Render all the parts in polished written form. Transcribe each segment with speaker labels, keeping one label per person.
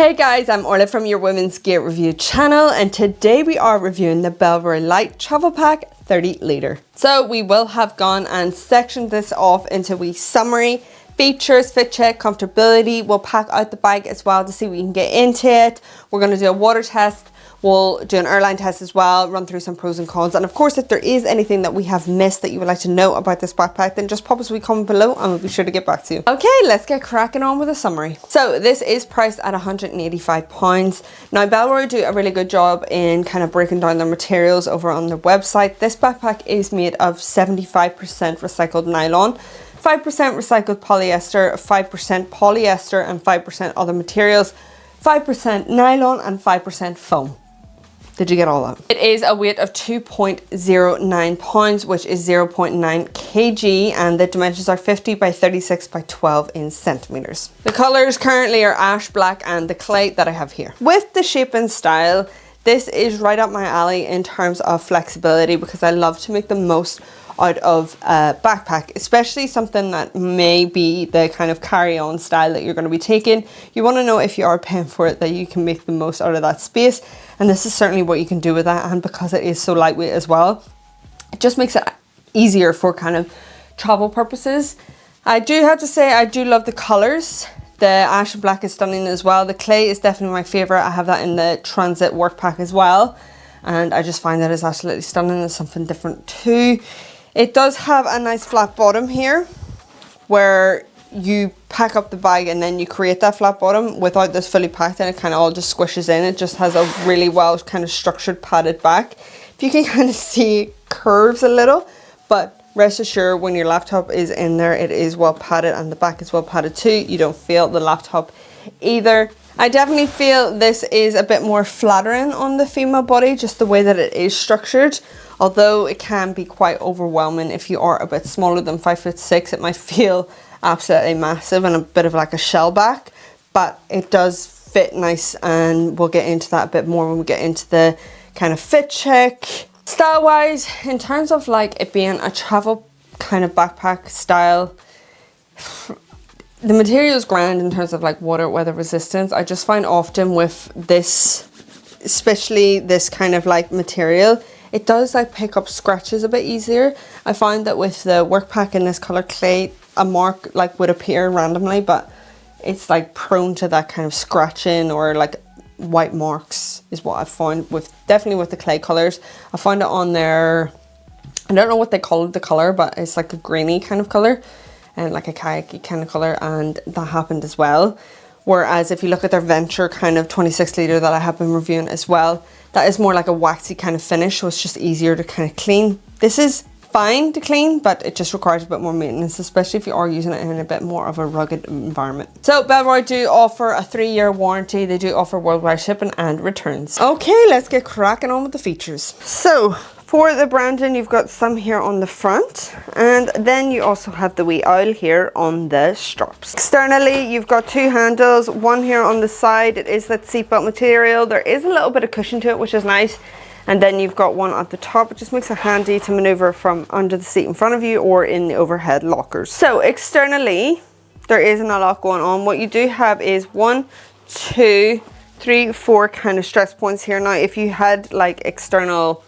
Speaker 1: Hey guys, I'm Orla from your Women's Gear Review channel, and today we are reviewing the Bellroy Lite Travel Pack 30 litre. So we will have gone and sectioned this off into wee summary, features, fit check, comfortability. We'll pack out the bag as well to see we can get into it. We're going to do a water test. We'll do an airline test as well, run through some pros and cons. And of course, if there is anything that we have missed that you would like to know about this backpack, then just pop us a wee comment below and we'll be sure to get back to you. Okay, let's get cracking on with a summary. So this is priced at £185. Now, Bellroy do a really good job in kind of breaking down their materials over on their website. This backpack is made of 75% recycled nylon, 5% recycled polyester, 5% polyester and 5% other materials, 5% nylon and 5% foam. Did you get all that? It is a weight of 2.09 pounds, which is 0.9 kg, and the dimensions are 50 by 36 by 12 in centimeters. The colors currently are ash, black, and the clay that I have here. With the shape and style, this is right up my alley in terms of flexibility, because I love to make the most out of a backpack, especially something that may be the kind of carry-on style that you're going to be taking. You want to know, if you are paying for it, that you can make the most out of that space, and this is certainly what you can do with that. And because it is so lightweight as well, it just makes it easier for kind of travel purposes. I do have to say, I do love the colors. The ash and black is stunning as well. The clay is definitely my favorite. I have that in the transit work pack as well, and I just find that it's absolutely stunning. It's something different too. It does have a nice flat bottom here where you pack up the bag and then you create that flat bottom without this fully packed, and it kind of all just squishes in. It just has a really well kind of structured padded back. If you can kind of see, it curves a little, but rest assured when your laptop is in there, it is well padded, and the back is well padded too. You don't feel the laptop either. I definitely feel this is a bit more flattering on the female body, just the way that it is structured. Although it can be quite overwhelming if you are a bit smaller than 5'6", it might feel absolutely massive and a bit of like a shell back, but it does fit nice, and we'll get into that a bit more when we get into the kind of fit check. Style wise, in terms of like it being a travel kind of backpack style, the material is grand in terms of like weather resistance. I just find often with this, especially this kind of like material, it does like pick up scratches a bit easier. I find that with the work pack in this color clay, a mark like would appear randomly, but it's like prone to that kind of scratching or like white marks is what I found with, definitely with the clay colors. I found it on there, I don't know what they call the color, but it's like a grainy kind of color and like a kayaki kind of color, and that happened as well. Whereas if you look at their Venture kind of 26 litre that I have been reviewing as well, that is more like a waxy kind of finish, so it's just easier to kind of clean. This is fine to clean, but it just requires a bit more maintenance, especially if you are using it in a bit more of a rugged environment. So Bellroy do offer a 3-year warranty. They do offer worldwide shipping and returns. Okay, let's get cracking on with the features. So for the branding, you've got some here on the front, and then you also have the wee owl here on the straps. Externally, you've got 2 handles, one here on the side. It is that seatbelt material. There is a little bit of cushion to it, which is nice. And then you've got one at the top. It just makes it handy to maneuver from under the seat in front of you or in the overhead lockers. So externally, there isn't a lot going on. What you do have is 1, 2, 3, 4 kind of stress points here. Now, if you had like external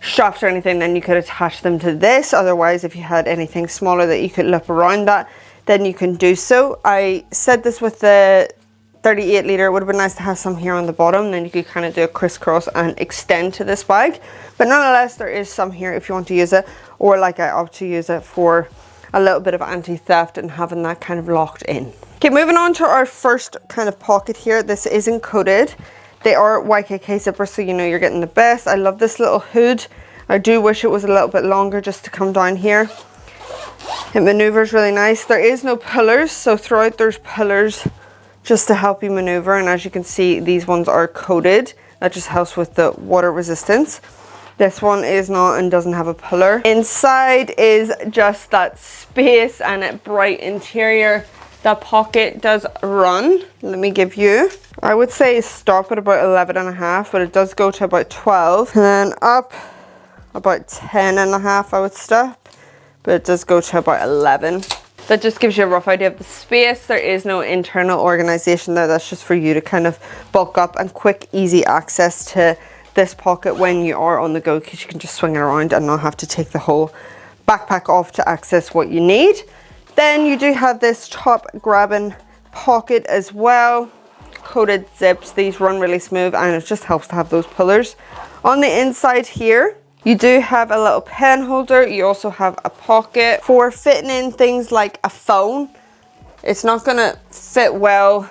Speaker 1: straps or anything, then you could attach them to this. Otherwise, if you had anything smaller that you could loop around that, then you can do so. I said this with the 38 litre, it would have been nice to have some here on the bottom, then you could kind of do a crisscross and extend to this bag. But nonetheless, there is some here if you want to use it, or like I opt to use it for a little bit of anti-theft and having that kind of locked in. Okay, moving on to our first kind of pocket here. This isn't coated. They are YKK zippers, so you know you're getting the best. I love this little hood. I do wish it was a little bit longer just to come down here. It maneuvers really nice. There is no pillars, so throughout there's pillars just to help you maneuver, and as you can see, these ones are coated. That just helps with the water resistance. This one is not and doesn't have a pillar. Inside is just that space and a bright interior. That pocket does run, let me give you, I would say stop at about 11.5, but it does go to about 12, and then up about 10.5 I would stop, but it does go to about 11. that just gives you a rough idea of the space. There is no internal organization there. That's just for you to kind of bulk up and quick, easy access to this pocket when you are on the go, because you can just swing it around and not have to take the whole backpack off to access what you need. Then you do have this top grabbing pocket as well. Coated zips, these run really smooth, and it just helps to have those pullers. On the inside here, you do have a little pen holder. You also have a pocket for fitting in things like a phone. It's not gonna fit well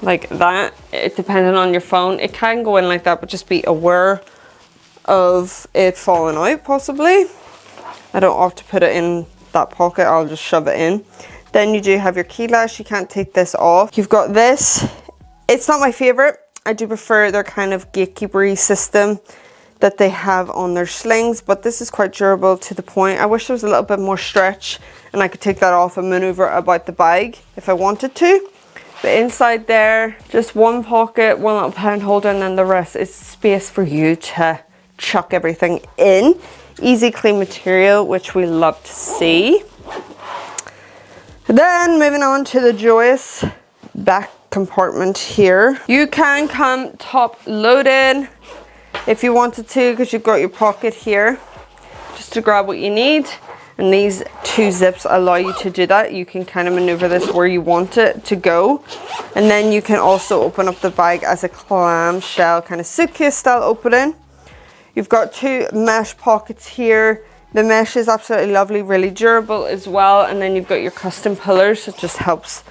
Speaker 1: like that, depending on your phone. It can go in like that, but just be aware of it falling out possibly. I don't have to put it in that pocket, I'll just shove it in. Then you do have your key latch. You can't take this off. You've got this. It's not my favorite. I do prefer their kind of gatekeepery system that they have on their slings, but this is quite durable to the point. I wish there was a little bit more stretch and I could take that off and maneuver about the bag if I wanted to. The inside there, just one pocket, one little pen holder, and then the rest is space for you to chuck everything in. Easy clean material, which we love to see. Then moving on to the joyous back compartment here. You can come top loaded if you wanted to, because you've got your pocket here just to grab what you need, and these two zips allow you to do that. You can kind of maneuver this where you want it to go, and then you can also open up the bag as a clamshell kind of suitcase style opening. You've got two mesh pockets here. The mesh is absolutely lovely, really durable as well, and then you've got your custom pillars. It just helps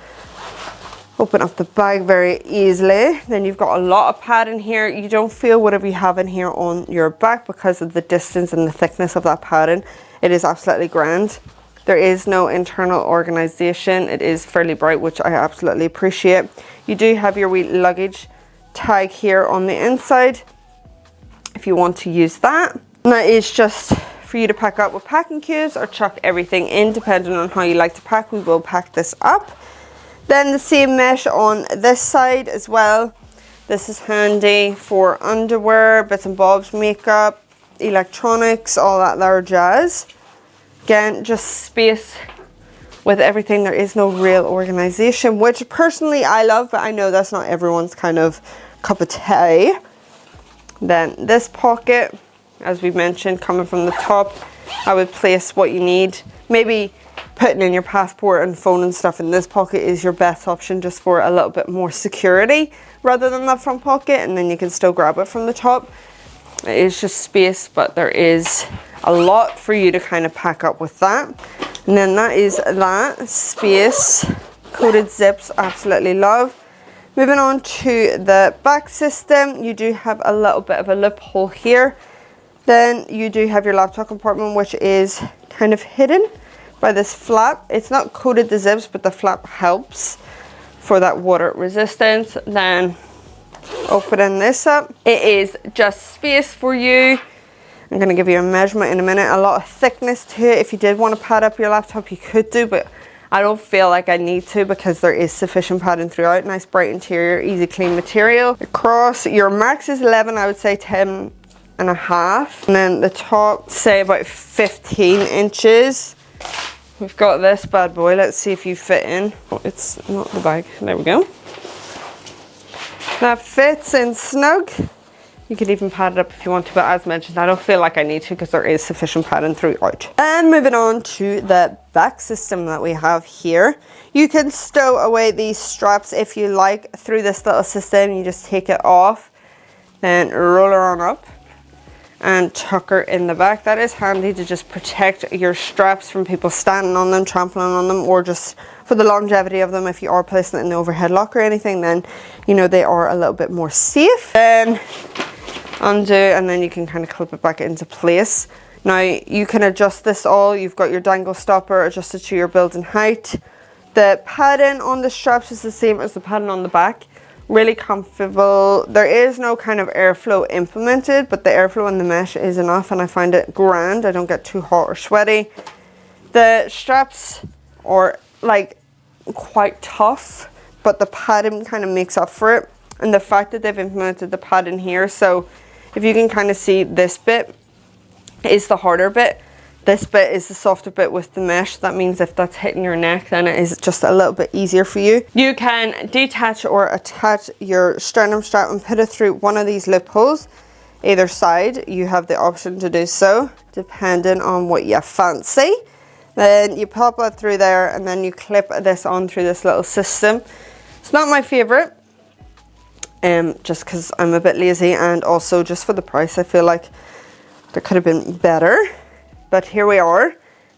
Speaker 1: open up the bag very easily. Then you've got a lot of padding here. You don't feel whatever you have in here on your back because of the distance and the thickness of that padding. It is absolutely grand. There is no internal organization. It is fairly bright, which I absolutely appreciate. You do have your wee luggage tag here on the inside if you want to use that. And that is just for you to pack up with packing cubes or chuck everything in, depending on how you like to pack. We will pack this up. Then the same mesh on this side as well. This is handy for underwear, bits and bobs, makeup, electronics, all that there jazz. Again, just space with everything. There is no real organization, which personally I love, but I know that's not everyone's kind of cup of tea. Then this pocket, as we mentioned, coming from the top, I would place what you need. Maybe putting in your passport and phone and stuff in this pocket is your best option, just for a little bit more security rather than that front pocket, and then you can still grab it from the top. It is just space, but there is a lot for you to kind of pack up with that. And then that is that space. Coated zips, absolutely love. Moving on to the back system, you do have a little bit of a loophole here. Then you do have your laptop compartment, which is kind of hidden by this flap. It's not coated the zips, but the flap helps for that water resistance. Then opening this up, it is just space for you. I'm going to give you a measurement in a minute. A lot of thickness to it. If you did want to pad up your laptop, you could do, but I don't feel like I need to because there is sufficient padding throughout. Nice bright interior, easy clean material. Across, your max is 11, I would say 10 and a half. And then the top, say about 15 inches. We've got this bad boy. Let's see if you fit in. Oh, it's not the bag. There we go. That fits in snug. You could even pad it up if you want to, but as mentioned, I don't feel like I need to because there is sufficient padding throughout. And moving on to the back system that we have here. You can stow away these straps if you like through this little system. You just take it off, then roll her on up and tuck her in the back. That is handy to just protect your straps from people standing on them, trampling on them, or just for the longevity of them. If you are placing it in the overhead lock or anything, then you know they are a little bit more safe. Then undo, and then you can kind of clip it back into place. Now you can adjust this all. You've got your dangle stopper adjusted to your built-in height. The padding on the straps is the same as the padding on the back. Really comfortable. There is no kind of airflow implemented, but the airflow in the mesh is enough, and I find it grand. I don't get too hot or sweaty. The straps are like quite tough, but the padding kind of makes up for it, and the fact that they've implemented the padding here, so if you can kind of see, this bit is the harder bit This bit is the softer bit with the mesh. That means if that's hitting your neck, then it is just a little bit easier for you. You can detach or attach your sternum strap and put it through one of these loopholes. Either side, you have the option to do so, depending on what you fancy. Then you pop it through there and then you clip this on through this little system. It's not my favorite, just because I'm a bit lazy, and also just for the price, I feel like there could have been better. But here we are.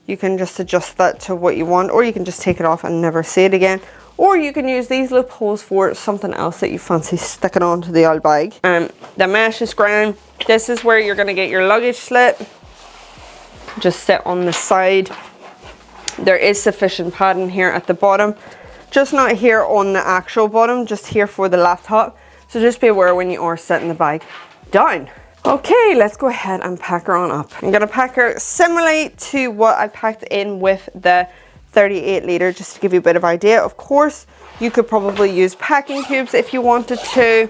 Speaker 1: You can just adjust that to what you want, or you can just take it off and never see it again. Or you can use these loopholes for something else that you fancy sticking onto the old bag. The mesh is grand. This is where you're going to get your luggage slip. Just sit on the side. There is sufficient padding here at the bottom. Just not here on the actual bottom, just here for the laptop. So just be aware when you are setting the bag down. Okay, let's go ahead and pack her on up. I'm gonna pack her similarly to what I packed in with the 38 litre, just to give you a bit of idea. Of course, you could probably use packing cubes if you wanted to.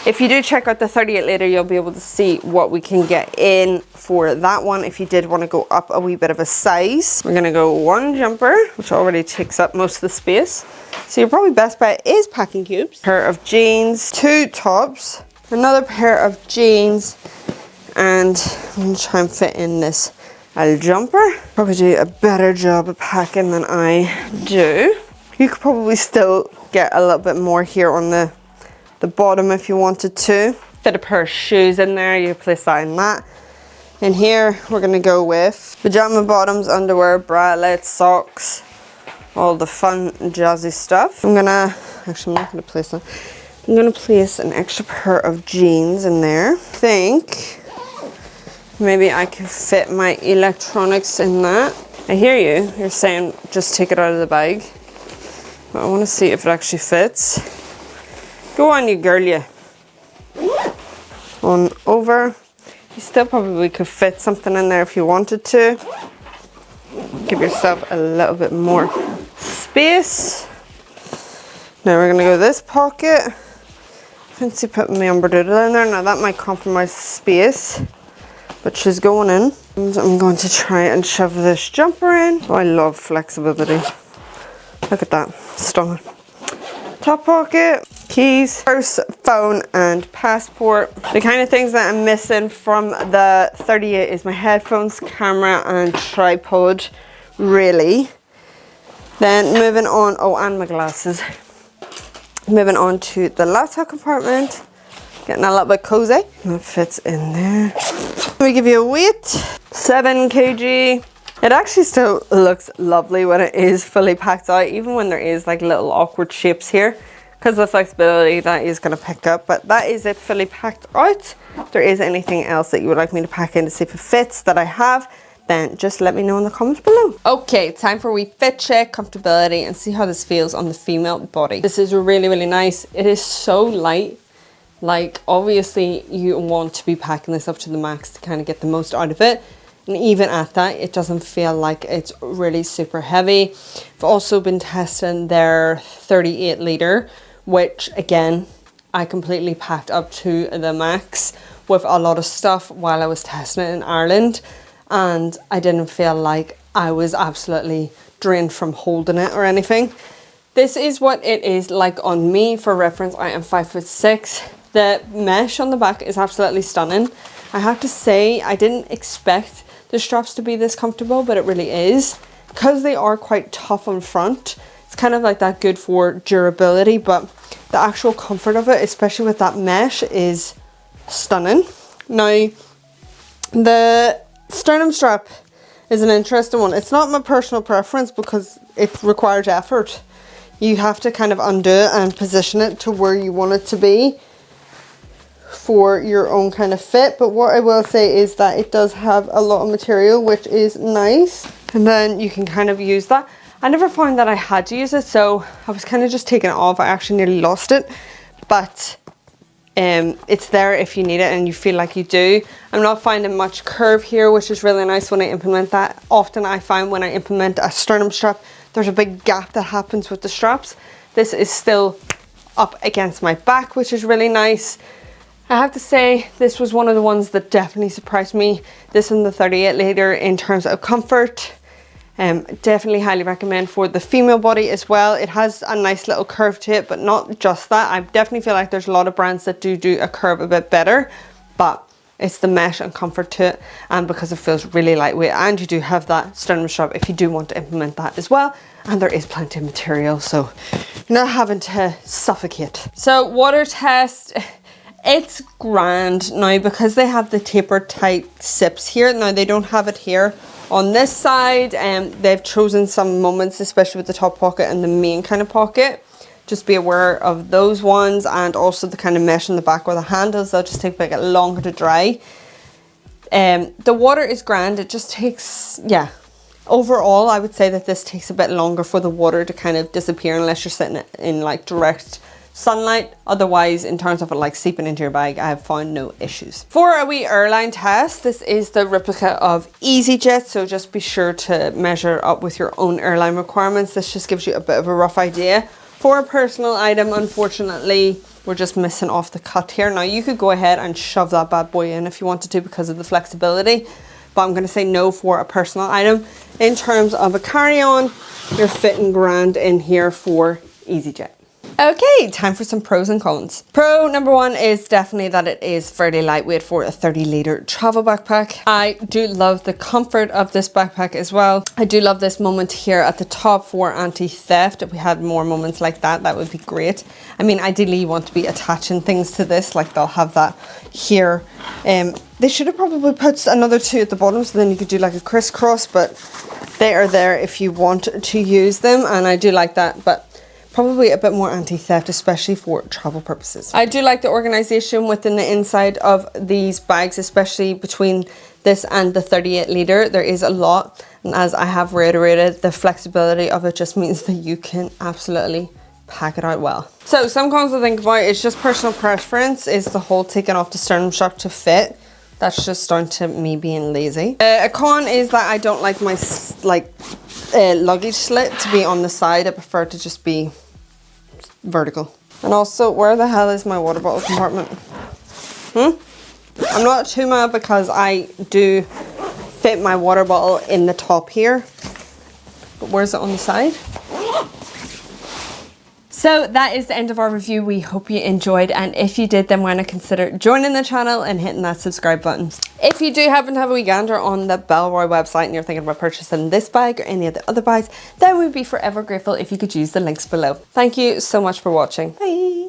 Speaker 1: If you do check out the 38 litre, you'll be able to see what we can get in for that one if you did want to go up a wee bit of a size. We're gonna go one jumper, which already takes up most of the space. So your probably best bet is packing cubes. Pair of jeans, 2 tops, another pair of jeans, and I'm gonna try and fit in this jumper. Probably do a better job of packing than I do. You could probably still get a little bit more here on the bottom if you wanted to. Fit a pair of shoes in there, you place that in that. In here, we're gonna go with pajama bottoms, underwear, bralettes, socks, all the fun jazzy stuff. I'm not gonna place that. I'm gonna place an extra pair of jeans in there. I think maybe I can fit my electronics in that. I hear you, you're saying just take it out of the bag. But I wanna see if it actually fits. Go on, you girl, you. On over. You still probably could fit something in there if you wanted to. Give yourself a little bit more space. Now we're gonna go this pocket. Fancy putting my umbrella in there. Now that might compromise space, but she's going in. And I'm going to try and shove this jumper in. Oh, I love flexibility. Look at that, stunning. Top pocket, keys, purse, phone, and passport. The kind of things that I'm missing from the 38 is my headphones, camera, and tripod, really. Then moving on, oh, and my glasses. Moving on to the laptop compartment. Getting a little bit cozy. That fits in there. Let me give you a weight. 7 kg. It actually still looks lovely when it is fully packed out, even when there is like little awkward shapes here. Because of the flexibility, that is going to pick up. But that is it fully packed out. If there is anything else that you would like me to pack in to see if it fits that I have, then just let me know in the comments below. Okay, time for a wee fit check, comfortability, and see how this feels on the female body. This is really, really nice. It is so light. Like, obviously you want to be packing this up to the max to kind of get the most out of it. And even at that, it doesn't feel like it's really super heavy. I've also been testing their 38 litre, which again, I completely packed up to the max with a lot of stuff while I was testing it in Ireland. And I didn't feel like I was absolutely drained from holding it or anything. This is what it is like on me. For reference, I am 5'6". The mesh on the back is absolutely stunning. I have to say, I didn't expect the straps to be this comfortable, but it really is. Because they are quite tough on front, it's kind of like that good for durability, but the actual comfort of it, especially with that mesh, is stunning. Now, the sternum strap is an interesting one. It's not my personal preference because it requires effort. You have to kind of undo it and position it to where you want it to be for your own kind of fit. But what I will say is that it does have a lot of material, which is nice. And then you can kind of use that. I never found that I had to use it, so I was kind of just taking it off. I actually nearly lost it, but it's there if you need it and you feel like you do. I'm not finding much curve here, which is really nice when I implement that. Often I find when I implement a sternum strap, there's a big gap that happens with the straps. This is still up against my back, which is really nice. I have to say this was one of the ones that definitely surprised me. This in the 38 litre in terms of comfort. Definitely highly recommend for the female body as well. It has a nice little curve to it, but not just that. I definitely feel like there's a lot of brands that do a curve a bit better, but it's the mesh and comfort to it, and because it feels really lightweight, and you do have that sternum strap if you do want to implement that as well, and there is plenty of material, so you're not having to suffocate. So water test, it's grand now because they have the taper type sips here. Now they don't have it here on this side, and they've chosen some moments, especially with the top pocket and the main kind of pocket. Just be aware of those ones, and also the kind of mesh in the back where the handles, they'll just take a bit longer to dry. The water is grand, it just takes, yeah. Overall, I would say that this takes a bit longer for the water to kind of disappear unless you're sitting in like direct sunlight. Otherwise, in terms of it like seeping into your bag, I have found no issues. For a wee airline test, this is the replica of EasyJet, so just be sure to measure up with your own airline requirements. This just gives you a bit of a rough idea. For a personal item, unfortunately, we're just missing off the cut here. Now you could go ahead and shove that bad boy in if you wanted to because of the flexibility, but I'm going to say no for a personal item. In terms of a carry-on, you're fitting grand in here for EasyJet. Okay, time for some pros and cons. Pro number one is definitely that it is fairly lightweight for a 30 litre travel backpack. I do love the comfort of this backpack as well. I do love this moment here at the top for anti-theft. If we had more moments like that, that would be great. I mean, ideally you want to be attaching things to this, like they'll have that here. They should have probably put another two at the bottom so then you could do like a crisscross, but they are there if you want to use them, and I do like that, but probably a bit more anti-theft, especially for travel purposes. I do like the organization within the inside of these bags, especially between this and the 38 litre. There is a lot, and as I have reiterated, the flexibility of it just means that you can absolutely pack it out well. So some cons to think about is just personal preference, is the whole taking off the sternum strap to fit. That's just down to me being lazy. A con is that I don't like my luggage slit to be on the side. I prefer to just be vertical. And also, where the hell is my water bottle compartment? I'm not too mad because I do fit my water bottle in the top here, but where's it on the side? So that is the end of our review. We hope you enjoyed, and if you did, then why not consider joining the channel and hitting that subscribe button. If you do happen to have a wee gander on the Bellroy website and you're thinking about purchasing this bag or any of the other bags, then we'd be forever grateful if you could use the links below. Thank you so much for watching. Bye.